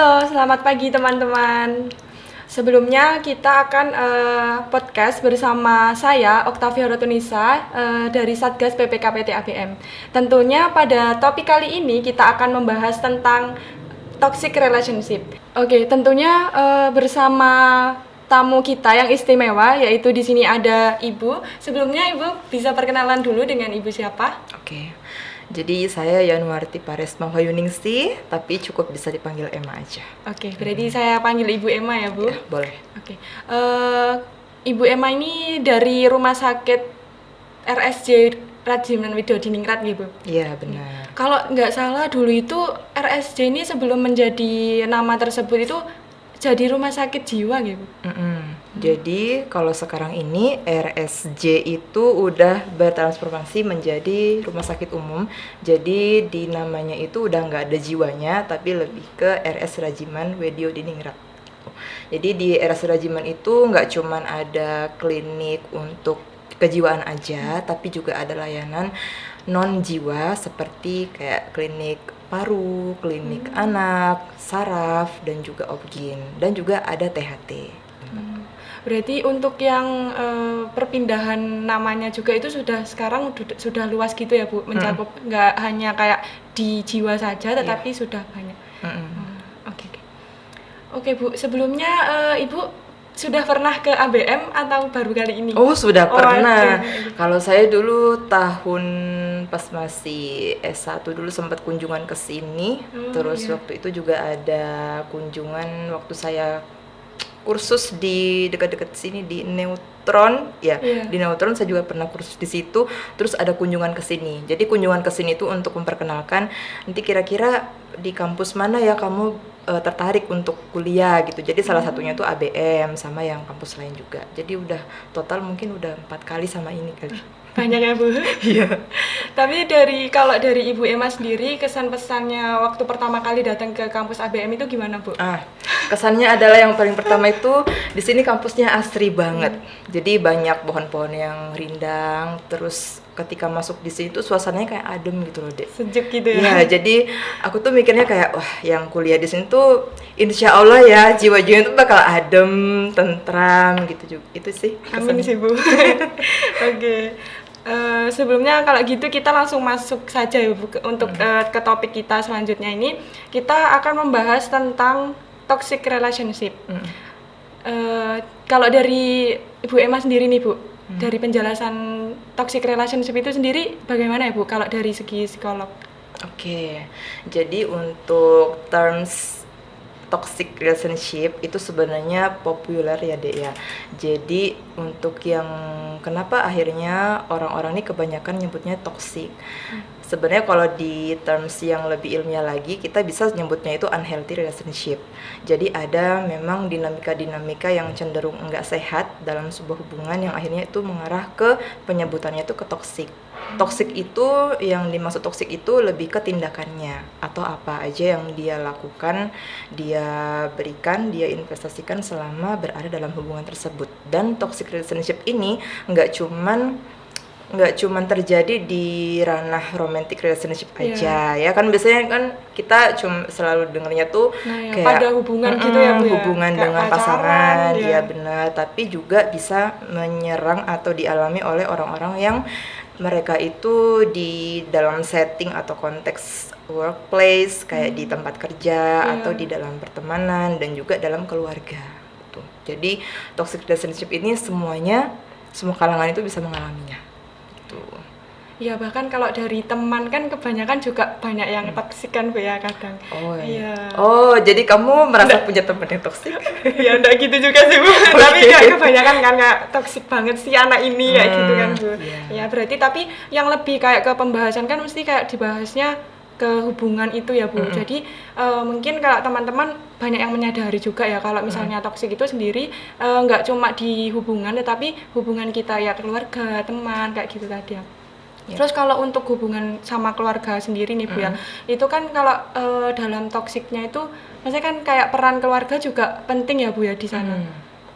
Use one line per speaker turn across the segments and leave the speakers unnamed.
Halo, selamat pagi teman-teman. Sebelumnya kita akan podcast bersama saya, Oktavia Rotunisa, dari Satgas PPKPT ABM. Tentunya pada topik kali ini kita akan membahas tentang toxic relationship. Oke, tentunya bersama tamu kita yang istimewa, yaitu di sini ada Ibu. Sebelumnya Ibu bisa perkenalan dulu dengan Ibu siapa?
Oke, jadi saya Yanuarti Paresma Hoyuningsi, tapi cukup bisa dipanggil Emma aja.
Oke, berarti saya panggil Ibu Emma ya, Bu?
Ya, boleh.
Oke, Ibu Emma ini dari Rumah Sakit RSJ Rajiman Widodiningrat gitu, Bu?
Iya, benar.
Kalau nggak salah dulu itu RSJ ini sebelum menjadi nama tersebut itu jadi rumah sakit jiwa gitu.
Jadi kalau sekarang ini RSJ itu udah bertransformasi menjadi rumah sakit umum. Jadi di namanya itu udah nggak ada jiwanya, tapi lebih ke RS Rajiman Widodiningrat. Jadi di RS Rajiman itu nggak cuman ada klinik untuk kejiwaan aja, tapi juga ada layanan non jiwa seperti kayak klinik paru, klinik anak, saraf, dan juga obgyn, dan juga ada THT.
Berarti untuk yang perpindahan namanya juga itu sudah sudah luas gitu ya, Bu, mencakup nggak hanya kayak di jiwa saja, tetapi sudah banyak. Oke, Bu, sebelumnya Ibu sudah pernah ke ABM atau baru kali ini?
Oh, sudah pernah.
Okay.
Kalau saya dulu tahun pas masih S1 dulu sempat kunjungan ke sini. Terus waktu itu juga ada kunjungan waktu saya kursus di dekat-dekat sini di Neutron. Di Neutron saya juga pernah kursus di situ. Terus ada kunjungan ke sini. Jadi kunjungan ke sini itu untuk memperkenalkan nanti kira-kira di kampus mana ya kamu tertarik untuk kuliah gitu. Jadi salah satunya tuh ABM sama yang kampus lain juga. Jadi udah total mungkin udah 4 kali sama ini kali.
Banyak ya, Bu?
Iya.
Tapi kalau dari Ibu Emma sendiri, kesan-pesannya waktu pertama kali datang ke kampus ABM itu gimana, Bu?
Kesannya adalah yang paling pertama itu di sini kampusnya asri banget. Jadi banyak pohon-pohon yang rindang, terus ketika masuk di sini tuh suasananya kayak adem gitu loh, Dek.
Sejuk gitu ya?
Iya, jadi aku tuh mikirnya kayak, wah yang kuliah di sini tuh insya Allah ya jiwa-jiwa itu bakal adem, tentram gitu juga. Itu sih kesannya.
Amin sih, Bu. Oke. Sebelumnya kalau gitu kita langsung masuk saja ya, Bu, untuk ke topik kita selanjutnya ini. Kita akan membahas tentang toxic relationship. Kalau dari Ibu Emma sendiri nih, Bu, dari penjelasan toxic relationship itu sendiri bagaimana ya, Bu, kalau dari segi psikolog?
Oke, jadi untuk terms toxic relationship itu sebenarnya populer ya, Dek ya. Jadi untuk yang kenapa akhirnya orang-orang ini kebanyakan nyebutnya toxic. Sebenarnya kalau di terms yang lebih ilmiah lagi kita bisa nyebutnya itu unhealthy relationship. Jadi ada memang dinamika-dinamika yang cenderung enggak sehat dalam sebuah hubungan yang akhirnya itu mengarah ke penyebutannya itu ke toxic. Toxic itu, yang dimaksud toxic itu lebih ke tindakannya atau apa aja yang dia lakukan, dia berikan, dia investasikan selama berada dalam hubungan tersebut. Dan toxic relationship ini nggak cuman terjadi di ranah romantic relationship aja ya kan, biasanya kan kita selalu dengarnya tuh kayak
pada hubungan gitu ya, Bu,
hubungan
ya?
dengan pasangan ya benar, tapi juga bisa menyerang atau dialami oleh orang-orang yang mereka itu di dalam setting atau konteks workplace kayak di tempat kerja atau di dalam pertemanan dan juga dalam keluarga gitu. Jadi toxic relationship ini semua kalangan itu bisa mengalaminya.
Ya bahkan kalau dari teman kan kebanyakan juga banyak yang toksik kan, Bu, ya kadang.
Oh, jadi kamu merasa punya teman yang toksik?
Ya enggak gitu juga sih, Bu. Tapi kayak kebanyakan kan kayak toksik banget sih anak ini kayak gitu kan, Bu. Ya berarti tapi yang lebih kayak ke pembahasan kan mesti kayak dibahasnya ke hubungan itu ya, Bu. Jadi mungkin kalau teman-teman banyak yang menyadari juga ya kalau misalnya toksik itu sendiri nggak cuma di hubungan tetapi hubungan kita ya keluarga, teman kayak gitu tadi ya. Terus kalau untuk hubungan sama keluarga sendiri nih, Bu, ya, itu kan kalau dalam toksiknya itu maksudnya kan kayak peran keluarga juga penting ya, Bu, ya di sana.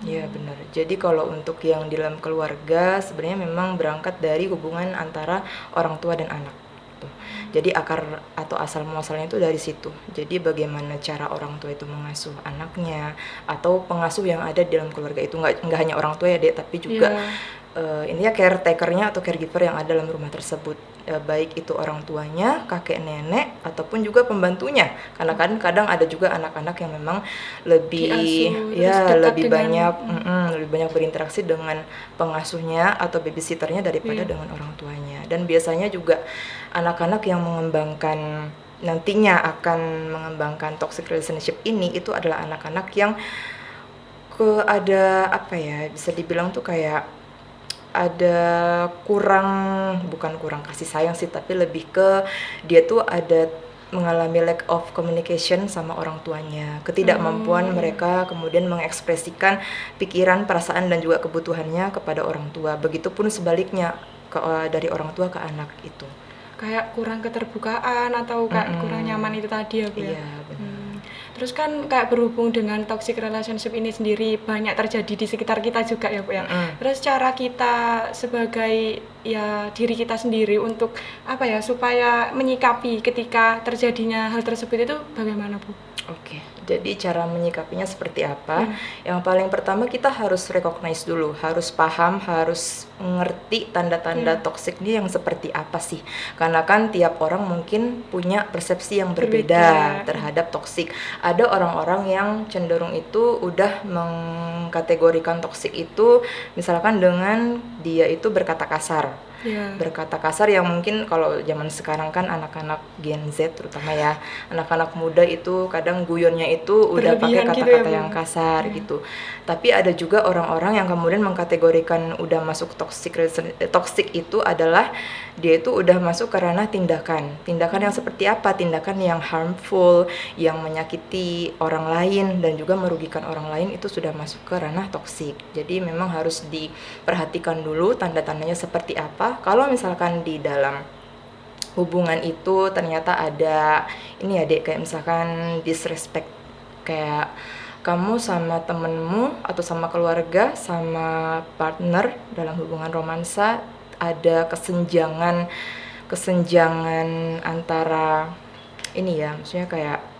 Iya benar. Jadi kalau untuk yang di dalam keluarga sebenarnya memang berangkat dari hubungan antara orang tua dan anak. Jadi akar atau asal muasalnya itu dari situ. Jadi bagaimana cara orang tua itu mengasuh anaknya atau pengasuh yang ada di dalam keluarga itu, nggak hanya orang tua ya Dek, tapi juga intinya caretakernya atau caregiver yang ada dalam rumah tersebut, baik itu orang tuanya, kakek nenek, ataupun juga pembantunya. Karena kan kadang ada juga anak-anak yang memang lebih
Diasuh, terus
ya
dekat
lebih
dengan-
lebih banyak berinteraksi dengan pengasuhnya atau babysitternya daripada
Iya.
dengan orang tuanya. Dan biasanya juga anak-anak yang nantinya akan mengembangkan toxic relationship ini itu adalah anak-anak yang ada apa ya, bisa dibilang tuh kayak ada bukan kurang kasih sayang sih, tapi lebih ke dia tuh ada mengalami lack of communication sama orang tuanya, ketidakmampuan mereka kemudian mengekspresikan pikiran, perasaan dan juga kebutuhannya kepada orang tua. Begitupun sebaliknya dari orang tua ke anak itu.
Kayak kurang keterbukaan atau kayak kurang nyaman itu tadi ya Bu ya.
Iya, benar.
Terus kan kayak berhubung dengan toxic relationship ini sendiri banyak terjadi di sekitar kita juga ya Bu ya. Terus cara kita sebagai ya diri kita sendiri untuk apa ya, supaya menyikapi ketika terjadinya hal tersebut itu bagaimana Bu?
Oke, jadi cara menyikapinya seperti apa? Yang paling pertama kita harus recognize dulu, harus paham, harus ngerti tanda-tanda toxic ini yang seperti apa sih. Karena kan tiap orang mungkin punya persepsi yang berbeda terhadap toxic. Ada orang-orang yang cenderung itu udah mengkategorikan toxic itu misalkan dengan dia itu berkata kasar. Berkata kasar yang mungkin kalau zaman sekarang kan anak-anak Gen Z terutama ya, anak-anak muda itu kadang guyonnya itu udah pakai kata-kata yang kasar gitu. Tapi ada juga orang-orang yang kemudian mengkategorikan udah masuk toxic itu adalah dia itu udah masuk ke ranah tindakan yang seperti apa, tindakan yang harmful, yang menyakiti orang lain dan juga merugikan orang lain, itu sudah masuk ke ranah toxic. Jadi memang harus diperhatikan dulu tanda-tandanya seperti apa. Kalau misalkan di dalam hubungan itu ternyata ada ini ya Dek, kayak misalkan disrespect, kayak kamu sama temenmu atau sama keluarga, sama partner dalam hubungan romansa ada kesenjangan antara ini ya, maksudnya kayak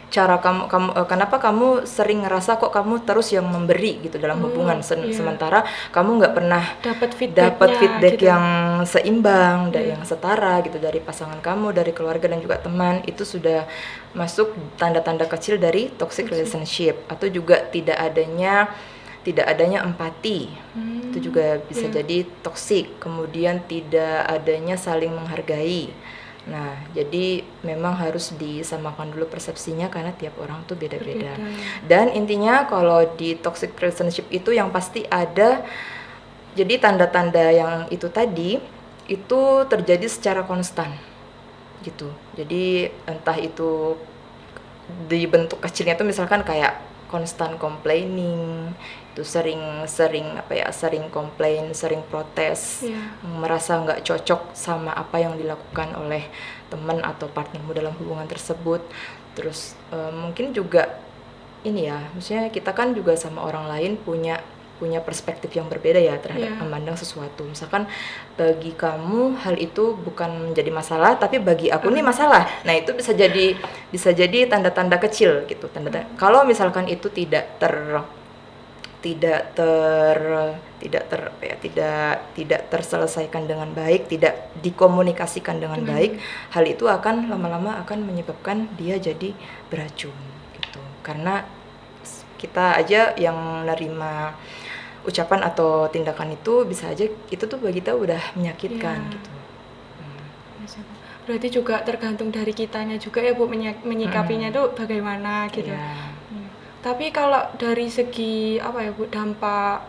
cara kamu kenapa kamu sering ngerasa kok kamu terus yang memberi gitu dalam hubungan, sementara kamu nggak pernah dapat feedback
gitu.
yang seimbang dan yang setara gitu dari pasangan kamu, dari keluarga dan juga teman. Itu sudah masuk tanda-tanda kecil dari toxic relationship. Atau juga tidak adanya empati, itu juga bisa jadi toxic. Kemudian tidak adanya saling menghargai. Nah, jadi memang harus disamakan dulu persepsinya karena tiap orang tuh beda-beda. Dan intinya kalau di toxic relationship itu yang pasti ada, jadi tanda-tanda yang itu tadi itu terjadi secara konstan gitu. Jadi entah itu di bentuk kecilnya tuh misalkan kayak constant complaining, itu sering komplain, sering protes, merasa nggak cocok sama apa yang dilakukan oleh teman atau partnermu dalam hubungan tersebut. Terus mungkin juga ini ya, maksudnya kita kan juga sama orang lain punya perspektif yang berbeda ya terhadap memandang sesuatu. Misalkan bagi kamu hal itu bukan menjadi masalah, tapi bagi aku nih masalah. Nah, itu bisa jadi tanda-tanda kecil gitu. Kalau misalkan itu tidak terselesaikan dengan baik, tidak dikomunikasikan dengan baik, hal itu akan lama-lama akan menyebabkan dia jadi beracun gitu. Karena kita aja yang nerima ucapan atau tindakan itu bisa aja itu tuh bagi kita udah menyakitkan gitu.
Berarti juga tergantung dari kitanya juga ya Bu, menyikapinya tuh bagaimana gitu. Tapi kalau dari segi apa ya Bu, dampak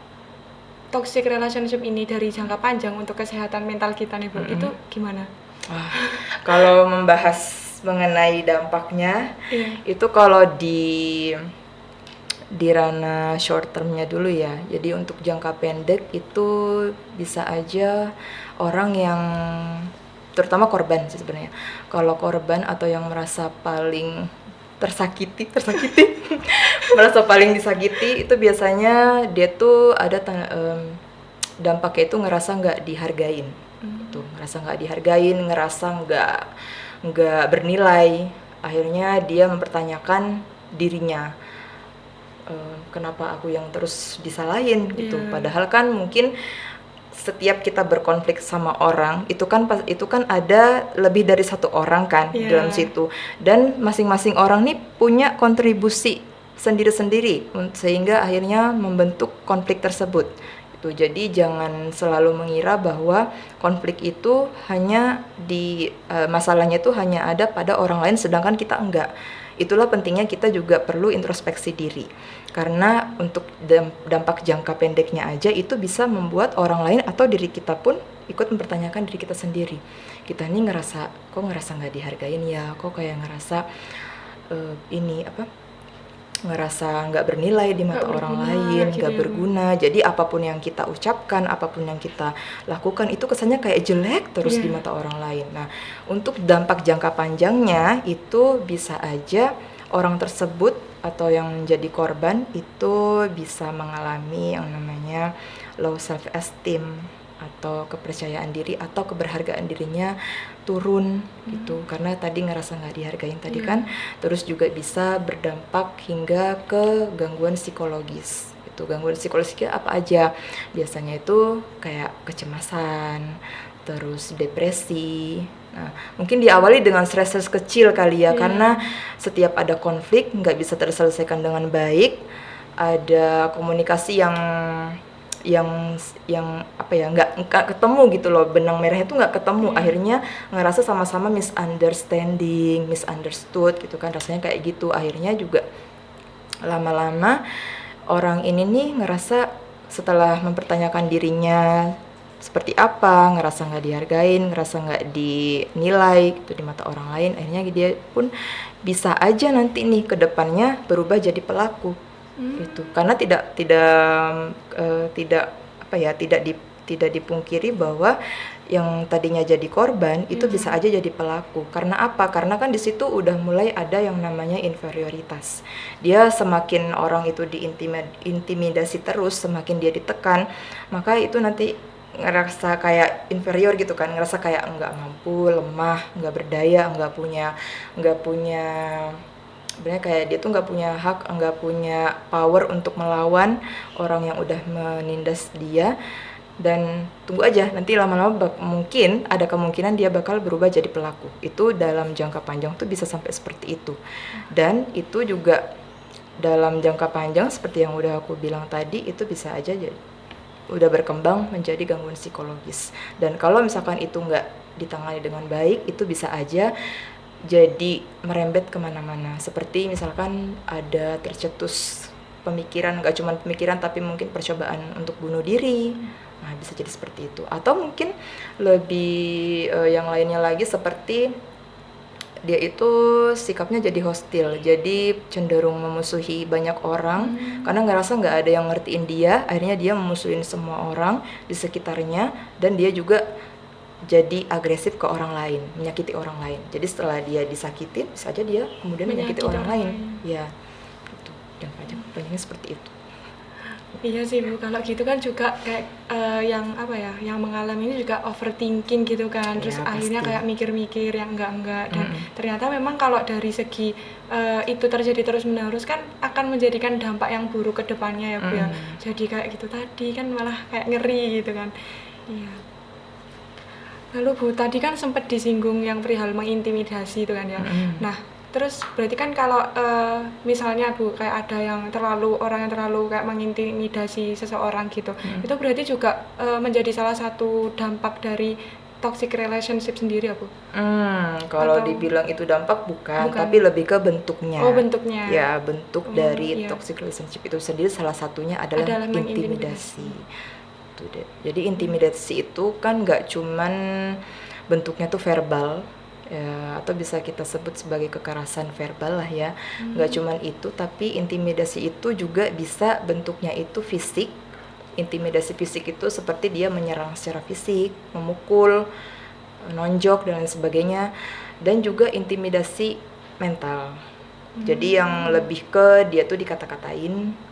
toxic relationship ini dari jangka panjang untuk kesehatan mental kita nih Bu, itu gimana?
Kalau membahas mengenai dampaknya, itu kalau di ranah short termnya dulu ya. Jadi untuk jangka pendek itu bisa aja orang yang terutama korban sih sebenarnya. Kalau korban atau yang merasa paling tersakiti merasa paling disakiti, itu biasanya dia tuh ada dampaknya itu ngerasa nggak dihargain Tuh, ngerasa nggak dihargain, ngerasa nggak bernilai. Akhirnya dia mempertanyakan dirinya, kenapa aku yang terus disalahin gitu. Padahal kan mungkin setiap kita berkonflik sama orang itu kan ada lebih dari satu orang kan dalam situ, dan masing-masing orang nih punya kontribusi sendiri-sendiri sehingga akhirnya membentuk konflik tersebut. Jadi jangan selalu mengira bahwa konflik itu hanya masalahnya itu hanya ada pada orang lain sedangkan kita enggak. Itulah pentingnya kita juga perlu introspeksi diri, karena untuk dampak jangka pendeknya aja itu bisa membuat orang lain atau diri kita pun ikut mempertanyakan diri kita sendiri. Kita nih ngerasa nggak dihargain ya, kok kayak ngerasa ngerasa nggak bernilai di mata orang lain, nggak berguna. Jadi apapun yang kita ucapkan, apapun yang kita lakukan itu kesannya kayak jelek terus di mata orang lain. Nah, untuk dampak jangka panjangnya itu bisa aja orang tersebut atau yang menjadi korban itu bisa mengalami yang namanya low self esteem atau kepercayaan diri atau keberhargaan dirinya turun gitu, karena tadi ngerasa nggak dihargain tadi kan. Terus juga bisa berdampak hingga ke gangguan psikologis. Itu gangguan psikologisnya apa aja? Biasanya itu kayak kecemasan, terus depresi. Nah, mungkin diawali dengan stres kecil kali ya, karena setiap ada konflik nggak bisa terselesaikan dengan baik, ada komunikasi yang nggak ketemu gitu loh, benang merahnya tuh nggak ketemu. Akhirnya ngerasa sama-sama misunderstood gitu kan, rasanya kayak gitu. Akhirnya juga lama-lama orang ini nih ngerasa setelah mempertanyakan dirinya seperti apa, ngerasa nggak dihargain, ngerasa nggak dinilai gitu di mata orang lain, akhirnya dia pun bisa aja nanti nih ke depannya berubah jadi pelaku. Itu karena tidak dipungkiri bahwa yang tadinya jadi korban itu bisa aja jadi pelaku. Karena apa? Karena kan di situ udah mulai ada yang namanya inferioritas. Dia semakin orang itu diintimidasi terus, semakin dia ditekan, maka itu nanti ngerasa kayak inferior gitu kan, ngerasa kayak nggak mampu, lemah, nggak berdaya, nggak punya sebenarnya kayak dia tuh nggak punya hak, nggak punya power untuk melawan orang yang udah menindas dia. Dan tunggu aja, nanti lama-lama mungkin ada kemungkinan dia bakal berubah jadi pelaku. Itu dalam jangka panjang tuh bisa sampai seperti itu. Dan itu juga dalam jangka panjang seperti yang udah aku bilang tadi, itu bisa aja udah berkembang menjadi gangguan psikologis. Dan kalau misalkan itu nggak ditangani dengan baik, itu bisa aja jadi merembet kemana-mana. Seperti misalkan ada tercetus pemikiran, nggak cuma pemikiran tapi mungkin percobaan untuk bunuh diri. Nah, bisa jadi seperti itu. Atau mungkin lebih yang lainnya lagi, seperti dia itu sikapnya jadi hostil, jadi cenderung memusuhi banyak orang karena ngerasa nggak ada yang ngertiin dia. Akhirnya dia memusuhin semua orang di sekitarnya, dan dia juga jadi agresif ke orang lain, menyakiti orang lain. Jadi setelah dia disakitin, bisa aja dia kemudian menyakiti orang lain. Ya, itu. Dan panjangnya seperti itu.
Iya sih Bu, kalau gitu kan juga kayak yang mengalami ini juga overthinking gitu kan. Terus akhirnya kayak mikir-mikir yang enggak. Dan ternyata memang kalau dari segi itu terjadi terus-menerus kan akan menjadikan dampak yang buruk ke depannya ya Bu ya. Jadi kayak gitu tadi kan malah kayak ngeri gitu kan. Iya. Lalu Bu, tadi kan sempat disinggung yang perihal mengintimidasi itu kan ya. Nah, terus berarti kan kalau misalnya Bu kayak ada orang yang terlalu kayak mengintimidasi seseorang gitu, itu berarti juga menjadi salah satu dampak dari toxic relationship sendiri ya Bu?
Kalau dibilang itu dampak bukan, tapi lebih ke bentuknya.
Oh, bentuknya.
Ya, bentuk dari toxic relationship itu sendiri salah satunya adalah intimidasi. Jadi intimidasi itu kan nggak cuman bentuknya tuh verbal ya, atau bisa kita sebut sebagai kekerasan verbal lah ya. Nggak cuman itu, tapi intimidasi itu juga bisa bentuknya itu fisik. Intimidasi fisik itu seperti dia menyerang secara fisik, memukul, nonjok dan lain sebagainya. Dan juga intimidasi mental. Jadi yang lebih ke dia tuh dikata-katain,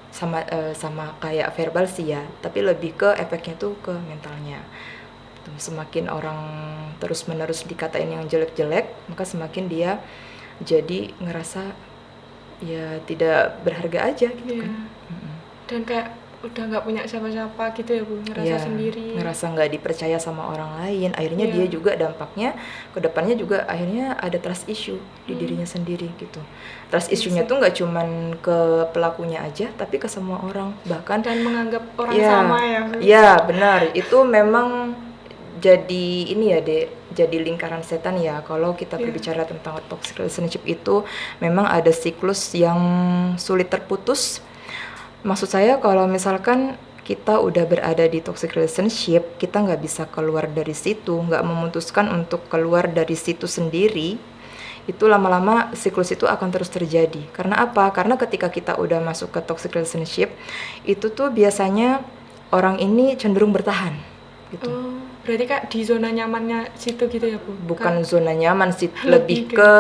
sama kayak verbal sih ya, tapi lebih ke efeknya tuh ke mentalnya. gitu. Semakin orang terus-menerus dikatain yang jelek-jelek, maka semakin dia jadi ngerasa ya tidak berharga aja gitu
Iya.
kan.
Dan kayak udah nggak punya siapa-siapa gitu ya Bu, ngerasa
Ya,
sendiri.
ngerasa nggak dipercaya sama orang lain. Akhirnya
Iya.
dia juga dampaknya ke depannya juga akhirnya ada trust issue di dirinya sendiri gitu. Trust issue-nya tuh nggak cuman ke pelakunya aja, tapi ke semua orang. Bahkan
Dan menganggap orang
Iya,
sama ya Bu.
iya benar. Itu memang jadi ini ya Dek, jadi lingkaran setan ya. Kalau kita
Iya.
berbicara tentang toxic relationship itu memang ada siklus yang sulit terputus. Maksud saya kalau misalkan kita udah berada di toxic relationship, kita nggak bisa keluar dari situ, nggak memutuskan untuk keluar dari situ sendiri, itu lama-lama siklus itu akan terus terjadi. Karena apa? Karena ketika kita udah masuk ke toxic relationship, itu tuh biasanya orang ini cenderung bertahan gitu.
Oh, berarti kayak di zona nyamannya situ gitu ya Bu?
Bukan zona nyaman sih,
Lebih
lebih ke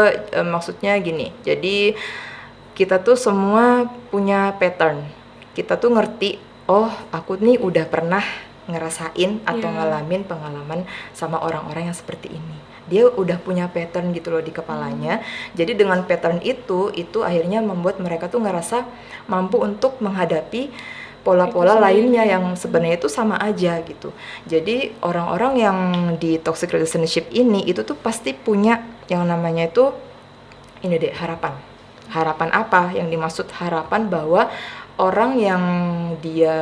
maksudnya gini. Jadi kita tuh semua punya pattern. Kita tuh ngerti, oh aku nih udah pernah ngerasain atau
Iya.
ngalamin pengalaman sama orang-orang yang seperti ini. Dia udah punya pattern gitu loh di kepalanya. Jadi dengan pattern itu akhirnya membuat mereka tuh ngerasa mampu untuk menghadapi pola-pola
Itu sendiri.
lainnya yang sebenarnya itu sama aja gitu. Jadi orang-orang yang di toxic relationship ini itu tuh pasti punya yang namanya itu ini deh, harapan. Harapan apa? Yang dimaksud harapan bahwa orang yang dia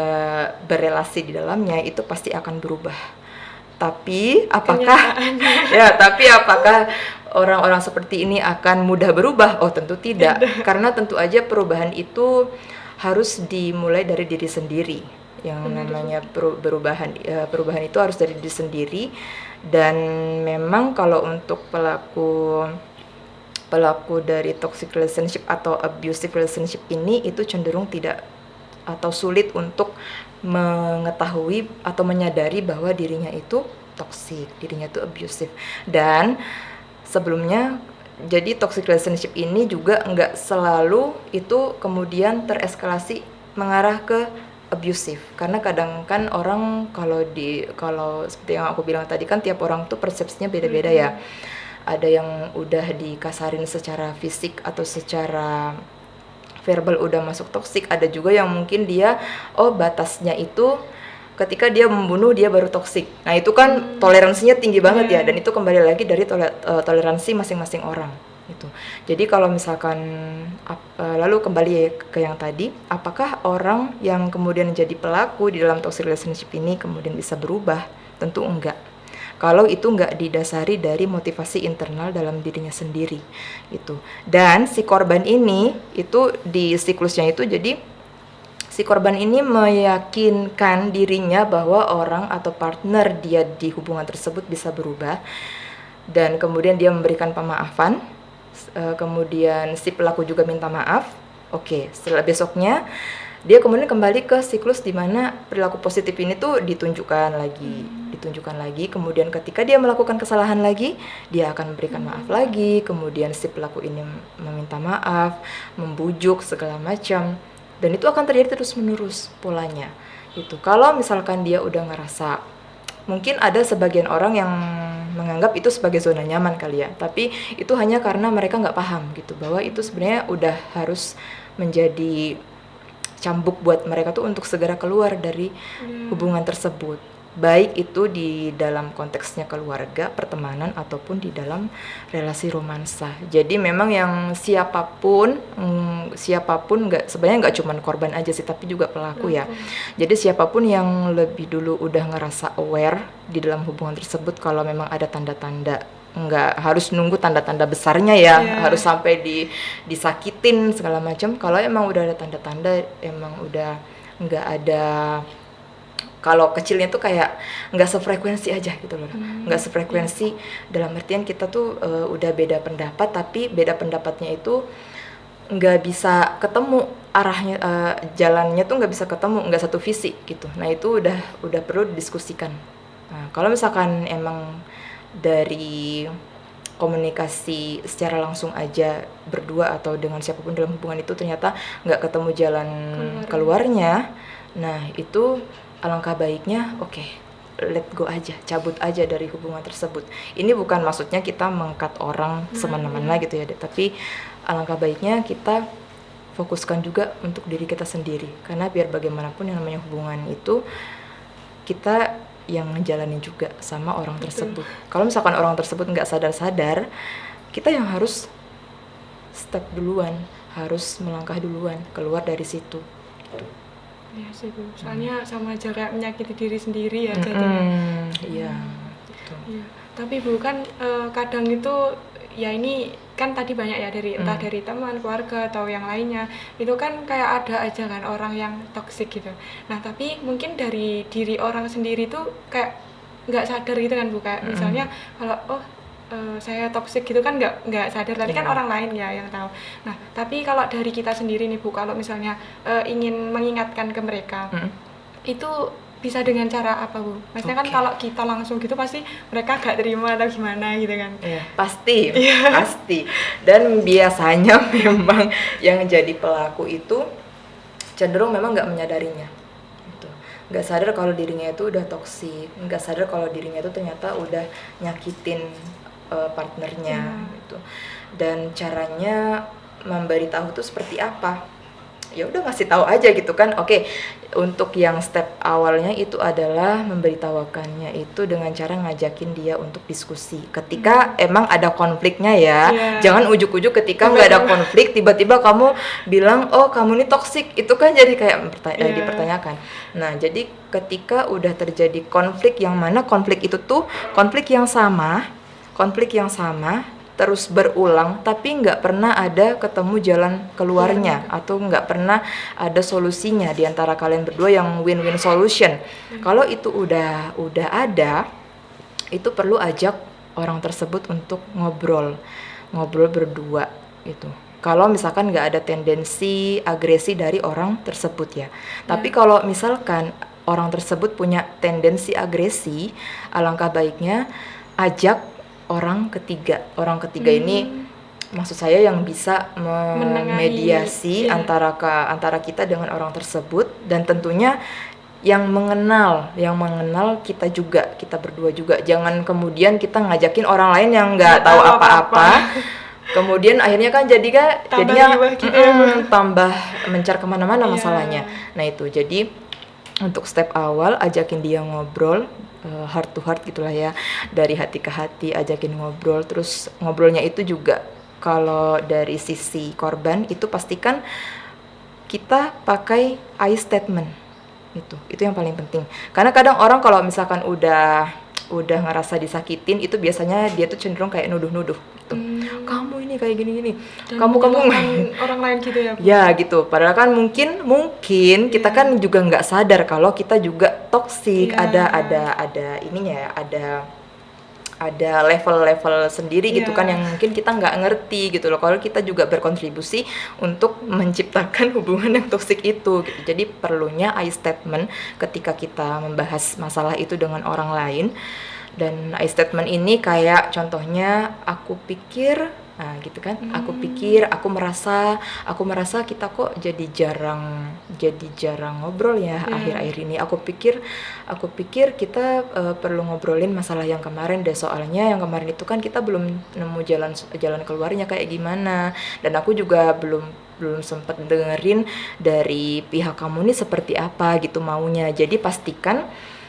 berelasi di dalamnya itu pasti akan berubah. Tapi apakah tapi apakah orang-orang seperti ini akan mudah berubah? Oh, tentu tidak. Karena tentu aja perubahan itu harus dimulai dari diri sendiri. Yang namanya perubahan itu harus dari diri sendiri, dan memang kalau untuk pelaku dari toxic relationship atau abusive relationship ini itu cenderung tidak atau sulit untuk mengetahui atau menyadari bahwa dirinya itu toxic, dirinya itu abusive. Dan sebelumnya jadi toxic relationship ini juga nggak selalu itu kemudian tereskalasi mengarah ke abusive, karena kadang kan orang kalau seperti yang aku bilang tadi kan tiap orang tuh persepsinya beda-beda ya. Ada yang udah dikasarin secara fisik atau secara verbal udah masuk toksik, ada juga yang mungkin dia batasnya itu ketika dia membunuh dia baru toksik. Nah itu kan toleransinya tinggi banget ya, dan itu kembali lagi dari toleransi masing-masing orang gitu. Jadi kalau misalkan lalu kembali ke yang tadi, apakah orang yang kemudian jadi pelaku di dalam toxic relationship ini kemudian bisa berubah? Tentu enggak. Kalau itu nggak didasari dari motivasi internal dalam dirinya sendiri gitu. Dan si korban ini itu di siklusnya itu, jadi si korban ini meyakinkan dirinya bahwa orang atau partner dia di hubungan tersebut bisa berubah, dan kemudian dia memberikan pemaafan, kemudian si pelaku juga minta maaf. Oke, setelah besoknya dia kemudian kembali ke siklus di mana perilaku positif ini tuh ditunjukkan lagi, kemudian ketika dia melakukan kesalahan lagi, dia akan memberikan maaf lagi, kemudian si pelaku ini meminta maaf, membujuk segala macam, dan itu akan terjadi terus-menerus polanya. Itu kalau misalkan dia udah ngerasa, mungkin ada sebagian orang yang menganggap itu sebagai zona nyaman kali ya, tapi itu hanya karena mereka nggak paham gitu, bahwa itu sebenarnya udah harus menjadi cambuk buat mereka tuh untuk segera keluar dari hubungan tersebut, baik itu di dalam konteksnya keluarga, pertemanan, ataupun di dalam relasi romansa. Jadi memang yang siapapun nggak, sebenarnya nggak cuma korban aja sih, tapi juga pelaku ya. Jadi siapapun yang lebih dulu udah ngerasa aware di dalam hubungan tersebut, kalau memang ada tanda-tanda, nggak harus nunggu tanda-tanda besarnya ya, harus sampai disakitin segala macam. Kalau emang udah ada tanda-tanda, emang udah nggak ada, kalau kecilnya tuh kayak nggak sefrekuensi aja gitu loh, nggak sefrekuensi dalam artian kita tuh udah beda pendapat, tapi beda pendapatnya itu nggak bisa ketemu arahnya, jalannya tuh nggak bisa ketemu, nggak satu visi gitu. Nah itu udah perlu didiskusikan. Nah kalau misalkan emang dari komunikasi secara langsung aja berdua atau dengan siapapun dalam hubungan itu ternyata nggak ketemu jalan keluarnya, nah itu alangkah baiknya let go aja, cabut aja dari hubungan tersebut. Ini bukan maksudnya kita meng-cut orang semena-mena gitu ya, tapi alangkah baiknya kita fokuskan juga untuk diri kita sendiri, karena biar bagaimanapun yang namanya hubungan itu kita yang ngejalanin juga sama orang tersebut. Kalau misalkan orang tersebut nggak sadar-sadar, kita yang harus step duluan, harus melangkah duluan keluar dari situ.
Iya sih Bu, soalnya sama aja kayak menyakiti diri sendiri ya jadinya.
Iya. Gitu.
Iya. Tapi Bu kan kadang itu ya ini kan tadi banyak ya dari entah dari teman, keluarga atau yang lainnya. Itu kan kayak ada aja kan orang yang toksik gitu. Nah, tapi mungkin dari diri orang sendiri tuh kayak nggak sadar gitu kan Bu, kayak misalnya kalau saya toksik gitu kan nggak sadar, tadi kan orang lain ya yang tahu. Nah, tapi kalau dari kita sendiri nih Bu, kalau misalnya ingin mengingatkan ke mereka, itu bisa dengan cara apa Bu? Maksudnya kan kalau kita langsung gitu pasti mereka gak terima atau gimana gitu kan?
Iya, pasti, pasti. Dan biasanya memang yang jadi pelaku itu cenderung memang nggak menyadarinya. Nggak sadar kalau dirinya itu udah toksik, nggak sadar kalau dirinya itu ternyata udah nyakitin partnernya gitu. Dan caranya memberitahu itu seperti apa? Ya udah ngasih tahu aja gitu kan. Oke, untuk yang step awalnya itu adalah memberitahukannya itu dengan cara ngajakin dia untuk diskusi. Ketika emang ada konfliknya ya, jangan ujuk-ujuk ketika nggak ada konflik tiba-tiba kamu bilang oh kamu ini toksik, itu kan jadi kayak dipertanyakan. Nah jadi ketika udah terjadi konflik yang mana konflik itu tuh konflik yang sama terus berulang tapi nggak pernah ada ketemu jalan keluarnya atau nggak pernah ada solusinya di antara kalian berdua yang win-win solution. Kalau itu udah ada, itu perlu ajak orang tersebut untuk ngobrol berdua gitu. Kalau misalkan nggak ada tendensi agresi dari orang tersebut ya. Tapi kalau misalkan orang tersebut punya tendensi agresi, alangkah baiknya ajak orang ketiga ini maksud saya yang bisa memediasi antara kita dengan orang tersebut, dan tentunya yang mengenal kita juga, kita berdua juga. Jangan kemudian kita ngajakin orang lain yang nggak tahu apa-apa. Kemudian akhirnya kan jadinya tambah mencar kemana-mana masalahnya. Nah itu jadi untuk step awal ajakin dia ngobrol, heart to heart gitulah ya, dari hati ke hati ajakin ngobrol. Terus ngobrolnya itu juga kalau dari sisi korban itu pastikan kita pakai I statement, itu yang paling penting. Karena kadang orang kalau misalkan udah ngerasa disakitin itu biasanya dia tuh cenderung kayak nuduh-nuduh gitu. Kamu ini kayak gini-gini, kamu
orang lain gitu ya Bu?
Ya gitu, padahal kan mungkin kita kan juga nggak sadar kalau kita juga toksik. Ada ininya ya, ada level-level sendiri gitu kan yang mungkin kita nggak ngerti gitu loh. Kalau kita juga berkontribusi untuk menciptakan hubungan yang toksik itu gitu. Jadi perlunya I statement ketika kita membahas masalah itu dengan orang lain. Dan I statement ini kayak contohnya aku pikir, nah gitu kan, aku merasa kita kok jadi jarang ngobrol ya akhir-akhir ini. Aku pikir kita perlu ngobrolin masalah yang kemarin deh, soalnya yang kemarin itu kan kita belum nemu jalan keluarnya kayak gimana, dan aku juga belum sempat dengerin dari pihak kamu nih seperti apa gitu maunya. Jadi pastikan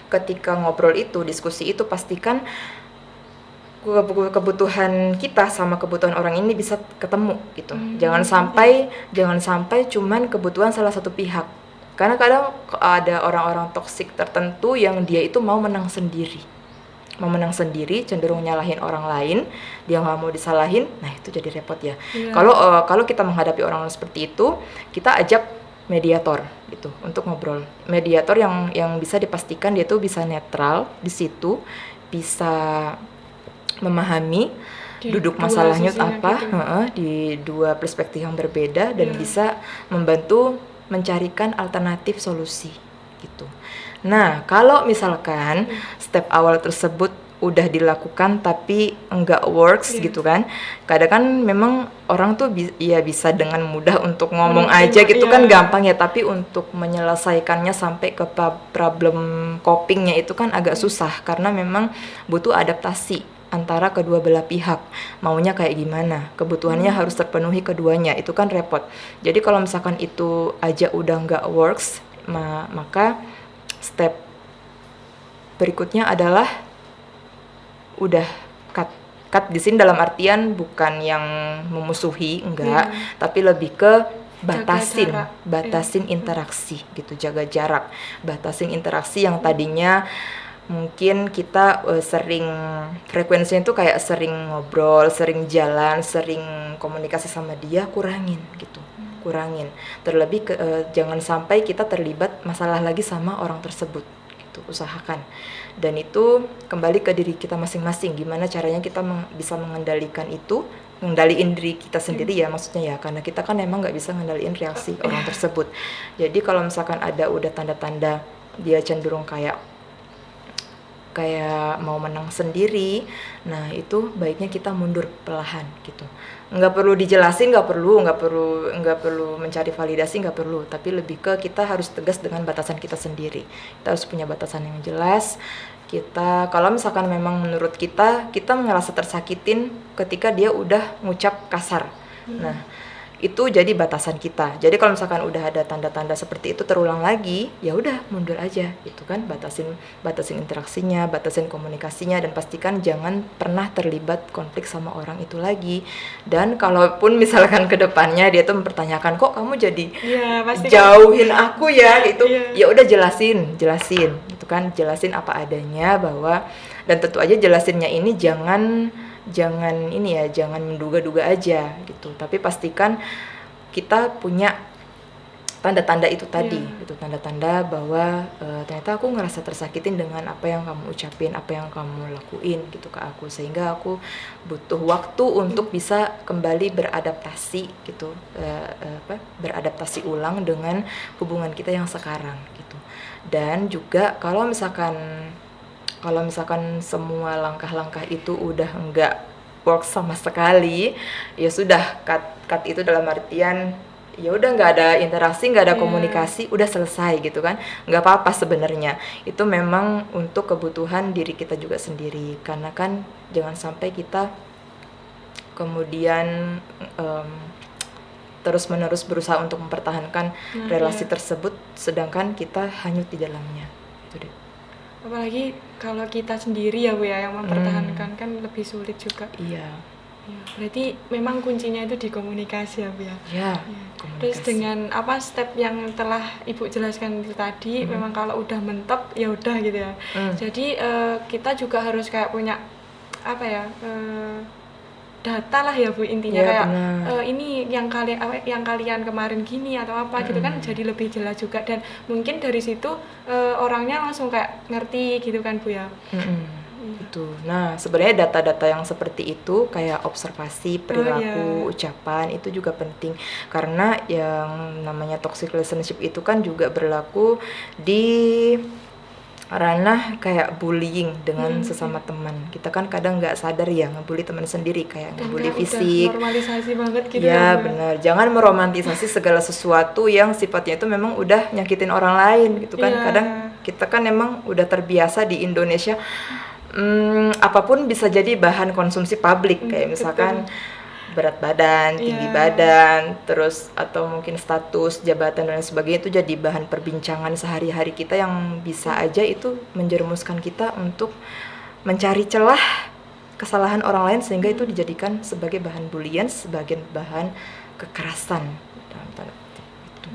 ketika ngobrol itu, diskusi itu, pastikan kebutuhan kita sama kebutuhan orang ini bisa ketemu gitu. Jangan sampai cuman kebutuhan salah satu pihak. Karena kadang ada orang-orang toksik tertentu yang dia itu mau menang sendiri, cenderung nyalahin orang lain, dia nggak mau disalahin. Nah itu jadi repot ya. Kalau kita menghadapi orang seperti itu, kita ajak mediator gitu untuk ngobrol. Mediator yang bisa dipastikan dia tuh bisa netral di situ, bisa memahami duduk masalahnya apa gitu. Di dua perspektif yang berbeda dan bisa membantu mencarikan alternatif solusi gitu. Nah, kalau misalkan step awal tersebut udah dilakukan tapi enggak works gitu kan. Kadang kan memang orang tuh ya bisa dengan mudah untuk ngomong aja gitu kan gampang ya, tapi untuk menyelesaikannya sampai ke problem copingnya itu kan agak susah karena memang butuh adaptasi antara kedua belah pihak, maunya kayak gimana, kebutuhannya harus terpenuhi keduanya, itu kan repot. Jadi kalau misalkan itu aja udah nggak works, maka step berikutnya adalah udah cut di sini dalam artian bukan yang memusuhi, enggak, tapi lebih ke batasin interaksi gitu, jaga jarak, batasin interaksi yang tadinya mungkin kita sering frekuensinya itu kayak sering ngobrol, sering jalan, sering komunikasi sama dia, kurangin gitu, kurangin. Terlebih jangan sampai kita terlibat masalah lagi sama orang tersebut gitu, usahakan. Dan itu kembali ke diri kita masing-masing, gimana caranya kita bisa mengendalikan itu, mengendaliin diri kita sendiri ya maksudnya ya, karena kita kan emang nggak bisa mengendaliin reaksi orang tersebut. Jadi kalau misalkan ada udah tanda-tanda dia cenderung kayak mau menang sendiri, nah itu baiknya kita mundur perlahan gitu. Nggak perlu dijelasin, nggak perlu mencari validasi, nggak perlu, tapi lebih ke kita harus tegas dengan batasan kita sendiri. Kita harus punya batasan yang jelas. Kita kalau misalkan memang menurut kita ngerasa tersakitin ketika dia udah ngucap kasar, nah itu jadi batasan kita. Jadi kalau misalkan udah ada tanda-tanda seperti itu terulang lagi, ya udah mundur aja gitu kan, batasin interaksinya, batasin komunikasinya, dan pastikan jangan pernah terlibat konflik sama orang itu lagi. Dan kalaupun misalkan kedepannya dia tuh mempertanyakan, kok kamu jadi jauhin aku ya gitu, ya udah jelasin gitu kan, jelasin apa adanya, bahwa dan tentu aja jelasinnya ini jangan menduga-duga aja gitu, tapi pastikan kita punya tanda-tanda itu tadi gitu, tanda-tanda bahwa ternyata aku ngerasa tersakitin dengan apa yang kamu ucapin, apa yang kamu lakuin gitu ke aku, sehingga aku butuh waktu untuk bisa kembali beradaptasi gitu, beradaptasi ulang dengan hubungan kita yang sekarang gitu. Dan juga kalau misalkan semua langkah-langkah itu udah enggak work sama sekali, ya sudah cut itu dalam artian ya udah nggak ada interaksi, nggak ada komunikasi, udah selesai gitu kan, nggak apa-apa sebenarnya. Itu memang untuk kebutuhan diri kita juga sendiri, karena kan jangan sampai kita kemudian terus-menerus berusaha untuk mempertahankan relasi tersebut sedangkan kita hanyut di dalamnya gitu deh.
Apalagi kalau kita sendiri ya Bu ya yang mempertahankan, kan lebih sulit juga.
Iya.
Ya, berarti memang kuncinya itu di komunikasi ya Bu ya.
Iya.
Komunikasi. Terus dengan step yang telah Ibu jelaskan itu tadi, memang kalau udah mentok ya udah gitu ya. Jadi kita juga harus kayak punya data lah ya Bu intinya, kayak ini yang kalian kemarin gini atau apa gitu kan, jadi lebih jelas juga, dan mungkin dari situ orangnya langsung kayak ngerti gitu kan Bu ya.
Itu. Nah, sebenarnya data-data yang seperti itu kayak observasi perilaku, ucapan itu juga penting, karena yang namanya toxic relationship itu kan juga berlaku di ranah kayak bullying dengan sesama teman. Kita kan kadang nggak sadar ya ngebully teman sendiri, kayak ngebully fisik.
Normalisasi banget gitu
ya. Benar. Jangan meromantisasi segala sesuatu yang sifatnya itu memang udah nyakitin orang lain gitu kan. Kadang kita kan memang udah terbiasa di Indonesia, apapun bisa jadi bahan konsumsi publik, kayak misalkan berat badan, tinggi badan, terus atau mungkin status, jabatan dan sebagainya, itu jadi bahan perbincangan sehari-hari kita yang bisa aja itu menjerumuskan kita untuk mencari celah kesalahan orang lain sehingga itu dijadikan sebagai bahan bulian, sebagai bahan kekerasan dalam tanda kutip itu.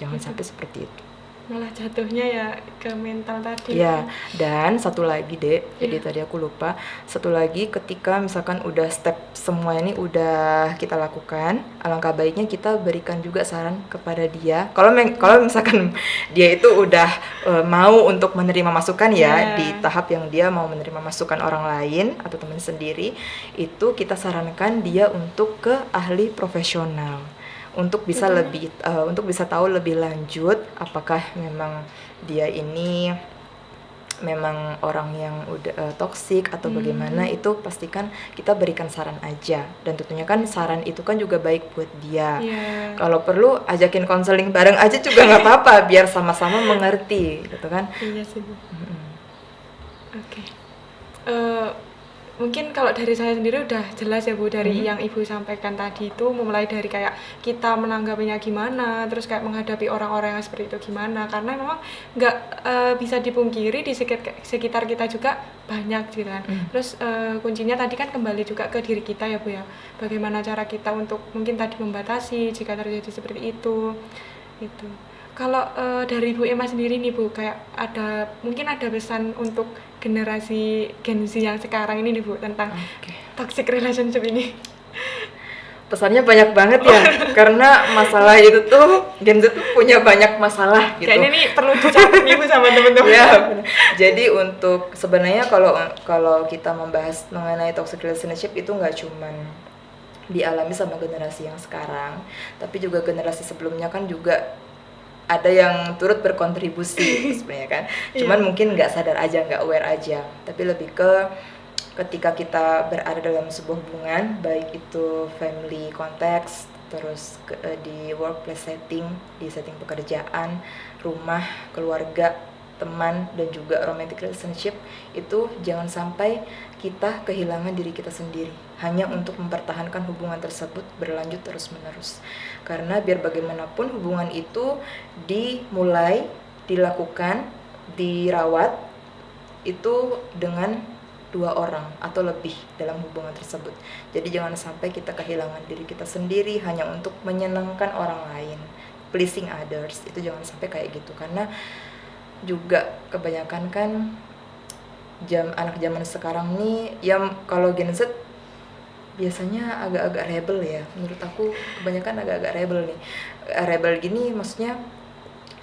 Jangan sampai seperti itu.
Malah jatuhnya ya ke mental tadi.
Ya, dan satu lagi Dek, jadi tadi aku lupa, satu lagi ketika misalkan udah step semua ini udah kita lakukan, alangkah baiknya kita berikan juga saran kepada dia. Kalau misalkan dia itu udah mau untuk menerima masukan ya, di tahap yang dia mau menerima masukan orang lain atau teman sendiri, itu kita sarankan dia untuk ke ahli profesional, untuk bisa untuk bisa tahu lebih lanjut apakah memang dia ini memang orang yang udah toksik atau bagaimana, itu pastikan kita berikan saran aja, dan tentunya kan saran itu kan juga baik buat dia. Kalau perlu ajakin konseling bareng aja juga nggak apa-apa, biar sama-sama mengerti gitu kan.
Iya sih Bu. Oke. Mungkin kalau dari saya sendiri udah jelas ya Bu, dari yang Ibu sampaikan tadi itu, mulai dari kayak kita menanggapinya gimana, terus kayak menghadapi orang-orang yang seperti itu gimana, karena memang nggak bisa dipungkiri di sekitar kita juga banyak gitu kan. Terus kuncinya tadi kan kembali juga ke diri kita ya Bu ya, bagaimana cara kita untuk mungkin tadi membatasi jika terjadi seperti itu gitu. Kalau dari Bu Emma sendiri nih Bu, kayak mungkin ada pesan untuk generasi Gen Z yang sekarang ini nih Bu, tentang toxic relationship ini.
Pesannya banyak banget ya, karena masalah itu tuh Gen Z tuh punya banyak masalah gitu.
Kayaknya nih perlu dicatat nih Bu sama teman-teman.
Ya, jadi untuk sebenarnya kalau kita membahas mengenai toxic relationship itu nggak cuman dialami sama generasi yang sekarang, tapi juga generasi sebelumnya kan juga ada yang turut berkontribusi sebenarnya kan. Cuman mungkin nggak sadar aja, nggak aware aja. Tapi lebih ke ketika kita berada dalam sebuah hubungan, baik itu family konteks, terus di workplace setting, di setting pekerjaan, rumah, keluarga, teman, dan juga romantic relationship, itu jangan sampai kita kehilangan diri kita sendiri hanya untuk mempertahankan hubungan tersebut berlanjut terus-menerus. Karena biar bagaimanapun hubungan itu dimulai, dilakukan, dirawat itu dengan 2 orang atau lebih dalam hubungan tersebut. Jadi jangan sampai kita kehilangan diri kita sendiri hanya untuk menyenangkan orang lain, pleasing others. Itu jangan sampai kayak gitu, karena juga kebanyakan kan anak zaman sekarang nih yang kalau Gen Z biasanya agak-agak rebel ya. Menurut aku kebanyakan agak-agak rebel nih. Rebel gini maksudnya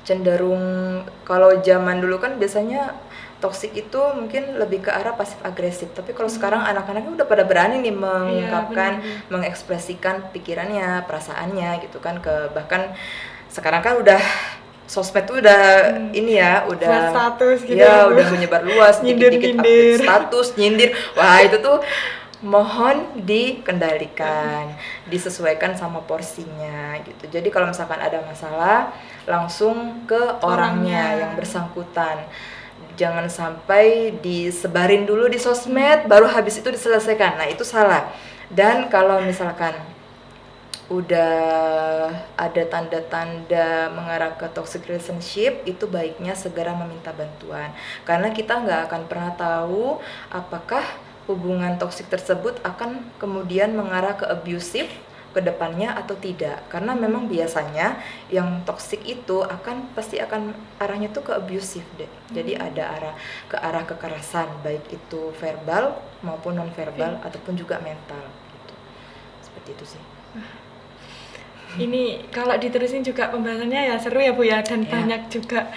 cenderung, kalau zaman dulu kan biasanya toksik itu mungkin lebih ke arah pasif agresif, tapi kalau sekarang anak-anaknya udah pada berani nih mengungkapkan, mengekspresikan pikirannya, perasaannya gitu kan, bahkan sekarang kan udah sosmed tuh udah ini ya, udah
buat status gitu
ya, udah menyebar luas, dikit-dikit update status, nyindir. Wah, itu tuh mohon dikendalikan, disesuaikan sama porsinya gitu. Jadi kalau misalkan ada masalah, langsung ke orangnya yang bersangkutan. Jangan sampai disebarin dulu di sosmed, baru habis itu diselesaikan. Nah, itu salah. Dan kalau misalkan udah ada tanda-tanda mengarah ke toxic relationship, itu baiknya segera meminta bantuan, karena kita nggak akan pernah tahu apakah hubungan toksik tersebut akan kemudian mengarah ke abusive ke depannya atau tidak, karena memang biasanya yang toksik itu pasti akan arahnya tuh ke abusive deh. Jadi ada arah kekerasan, baik itu verbal maupun non verbal ataupun juga mental gitu. Seperti itu sih.
Ini kalau diterusin juga pembahasannya ya seru ya Bu ya, dan banyak juga.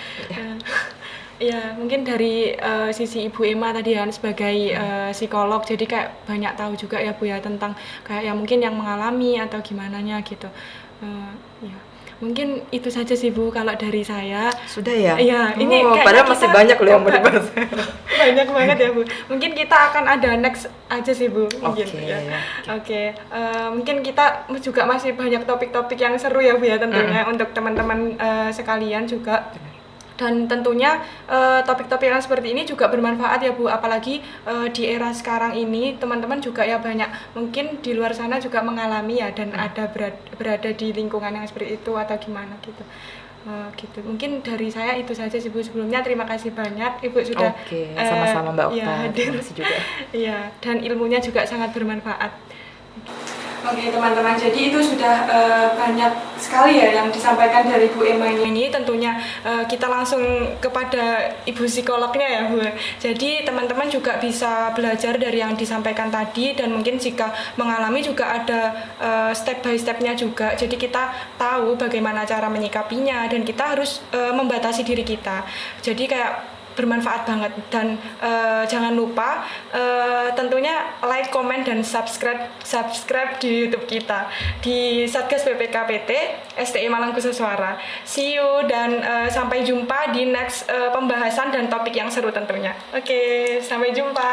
Ya mungkin dari sisi Ibu Emma tadi kan sebagai psikolog, jadi kayak banyak tahu juga ya Bu ya tentang kayak yang mungkin yang mengalami atau gimananya gitu. Ya mungkin itu saja sih Bu kalau dari saya.
Sudah ya?
Iya, ini
padahal masih banyak loh yang mau dibahas.
Banyak banget ya Bu. Mungkin kita akan ada next aja sih Bu. Mungkin Oke. Mungkin kita juga masih banyak topik-topik yang seru ya Bu ya tentunya untuk teman-teman sekalian juga. Dan tentunya topik-topik yang seperti ini juga bermanfaat ya Bu, apalagi di era sekarang ini teman-teman juga ya banyak mungkin di luar sana juga mengalami ya, dan ada berada di lingkungan yang seperti itu atau gimana gitu. Gitu. Mungkin dari saya itu saja sih Bu. Sebelumnya terima kasih banyak Ibu sudah
sama-sama Mbak Okta.
Hadir.
Terima kasih juga.
Iya, dan ilmunya juga sangat bermanfaat. Oke teman-teman, jadi itu sudah banyak sekali ya yang disampaikan dari Bu Emma ini. Tentunya kita langsung kepada Ibu psikolognya ya Bu. Jadi teman-teman juga bisa belajar dari yang disampaikan tadi, dan mungkin jika mengalami juga ada step by stepnya juga. Jadi kita tahu bagaimana cara menyikapinya, dan kita harus membatasi diri kita. Jadi kayak bermanfaat banget. Dan jangan lupa tentunya like, comment, dan subscribe di YouTube kita di Satgas BPKPT STI Malang Khusus Suara. See you dan sampai jumpa di next pembahasan dan topik yang seru tentunya. Oke, sampai jumpa.